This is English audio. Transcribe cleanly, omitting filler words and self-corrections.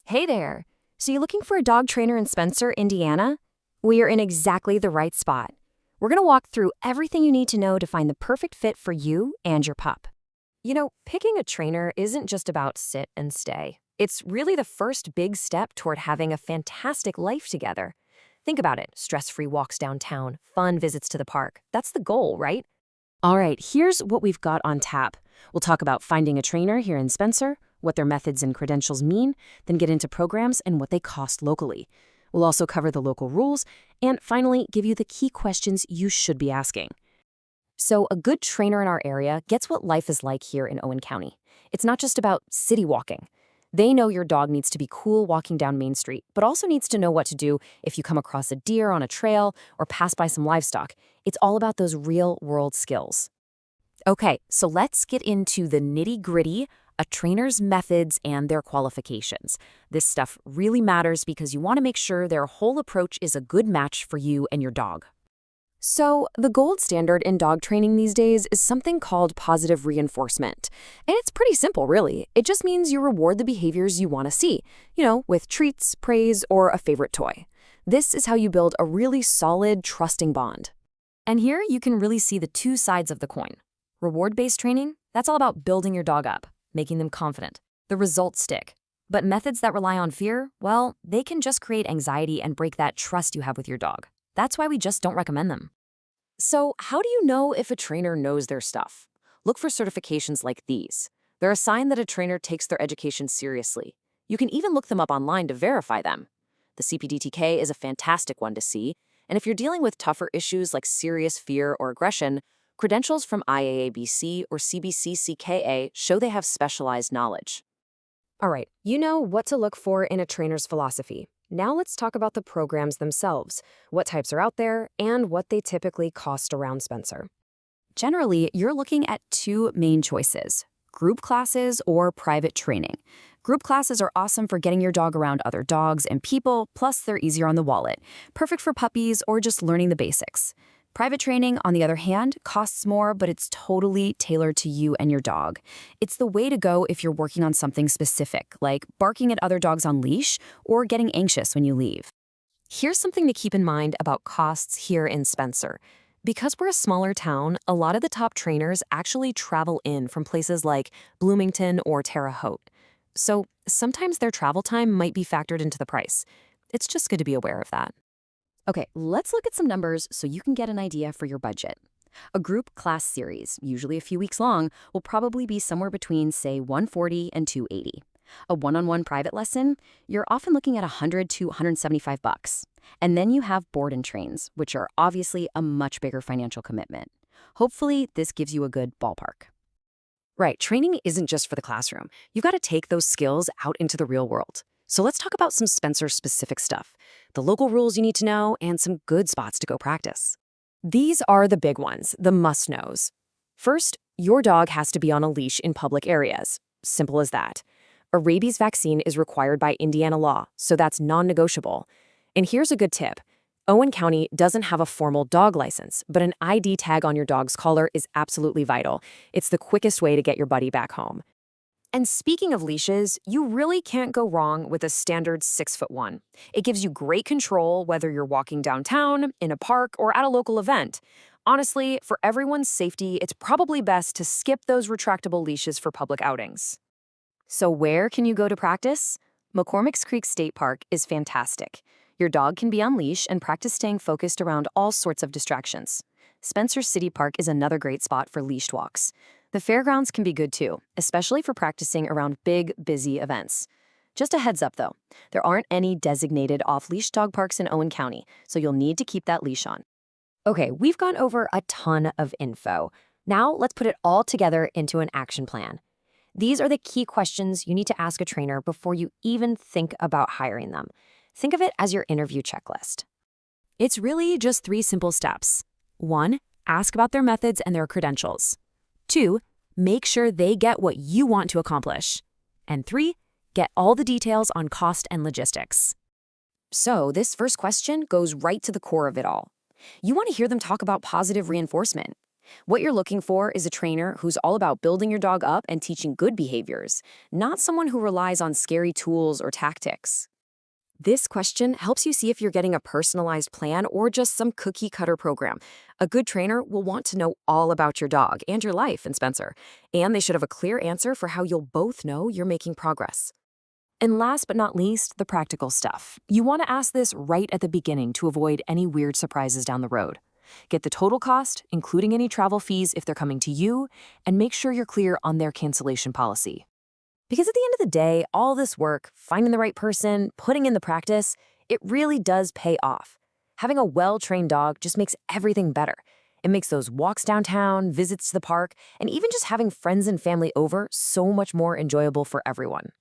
Hey there! So you looking for a dog trainer in Spencer, Indiana? We are in exactly the right spot. We're going to walk through everything you need to know to find the perfect fit for you and your pup. Picking a trainer isn't just about sit and stay. It's really the first big step toward having a fantastic life together. Think about it, stress-free walks downtown, fun visits to the park. That's the goal, right? All right, here's what we've got on tap. We'll talk about finding a trainer here in Spencer, what their methods and credentials mean, then get into programs and what they cost locally. We'll also cover the local rules, and finally, give you the key questions you should be asking. So a good trainer in our area gets what life is like here in Owen County. It's not just about city walking. They know your dog needs to be cool walking down Main Street, but also needs to know what to do if you come across a deer on a trail or pass by some livestock. It's all about those real-world skills. Okay, so let's get into the nitty-gritty, a trainer's methods and their qualifications. This stuff really matters because you want to make sure their whole approach is a good match for you and your dog. So, the gold standard in dog training these days is something called positive reinforcement. And it's pretty simple, really. It just means you reward the behaviors you want to see, with treats, praise, or a favorite toy. This is how you build a really solid, trusting bond. And here you can really see the two sides of the coin. Reward-based training, that's all about building your dog up, making them confident. The results stick. But methods that rely on fear, well, they can just create anxiety and break that trust you have with your dog. That's why we just don't recommend them. So, how do you know if a trainer knows their stuff? Look for certifications like these. They're a sign that a trainer takes their education seriously. You can even look them up online to verify them. The CPDTK is a fantastic one to see, and if you're dealing with tougher issues like serious fear or aggression, credentials from IAABC or CBCCKA show they have specialized knowledge. All right, you know what to look for in a trainer's philosophy. Now let's talk about the programs themselves, what types are out there, and what they typically cost around Spencer. Generally, you're looking at two main choices, group classes or private training. Group classes are awesome for getting your dog around other dogs and people, plus they're easier on the wallet, perfect for puppies or just learning the basics. Private training, on the other hand, costs more, but it's totally tailored to you and your dog. It's the way to go if you're working on something specific, like barking at other dogs on leash or getting anxious when you leave. Here's something to keep in mind about costs here in Spencer. Because we're a smaller town, a lot of the top trainers actually travel in from places like Bloomington or Terre Haute. So sometimes their travel time might be factored into the price. It's just good to be aware of that. Okay, let's look at some numbers so you can get an idea for your budget. A group class series, usually a few weeks long, will probably be somewhere between, say, $140 and $280. A one-on-one private lesson, you're often looking at $100 to $175. And then you have board and trains, which are obviously a much bigger financial commitment. Hopefully, this gives you a good ballpark. Right, training isn't just for the classroom. You've got to take those skills out into the real world. So let's talk about some Spencer-specific stuff, the local rules you need to know, and some good spots to go practice. These are the big ones, the must-knows. First, your dog has to be on a leash in public areas. Simple as that. A rabies vaccine is required by Indiana law, so that's non-negotiable. And here's a good tip. Owen County doesn't have a formal dog license, but an ID tag on your dog's collar is absolutely vital. It's the quickest way to get your buddy back home. And speaking of leashes, you really can't go wrong with a standard 6'1". It gives you great control whether you're walking downtown, in a park, or at a local event. Honestly, for everyone's safety, it's probably best to skip those retractable leashes for public outings. So where can you go to practice? McCormick's Creek State Park is fantastic. Your dog can be on leash and practice staying focused around all sorts of distractions. Spencer City Park is another great spot for leashed walks. The fairgrounds can be good too, especially for practicing around big, busy events. Just a heads up though, there aren't any designated off-leash dog parks in Owen County, so you'll need to keep that leash on. Okay, we've gone over a ton of info. Now let's put it all together into an action plan. These are the key questions you need to ask a trainer before you even think about hiring them. Think of it as your interview checklist. It's really just 3 simple steps. 1, ask about their methods and their credentials. 2, make sure they get what you want to accomplish. And 3, get all the details on cost and logistics. So this first question goes right to the core of it all. You want to hear them talk about positive reinforcement. What you're looking for is a trainer who's all about building your dog up and teaching good behaviors, not someone who relies on scary tools or tactics. This question helps you see if you're getting a personalized plan or just some cookie cutter program. A good trainer will want to know all about your dog and your life in Spencer, and they should have a clear answer for how you'll both know you're making progress. And last but not least, the practical stuff. You want to ask this right at the beginning to avoid any weird surprises down the road. Get the total cost, including any travel fees if they're coming to you, and make sure you're clear on their cancellation policy. Because at the end of the day, all this work, finding the right person, putting in the practice, it really does pay off. Having a well-trained dog just makes everything better. It makes those walks downtown, visits to the park, and even just having friends and family over so much more enjoyable for everyone.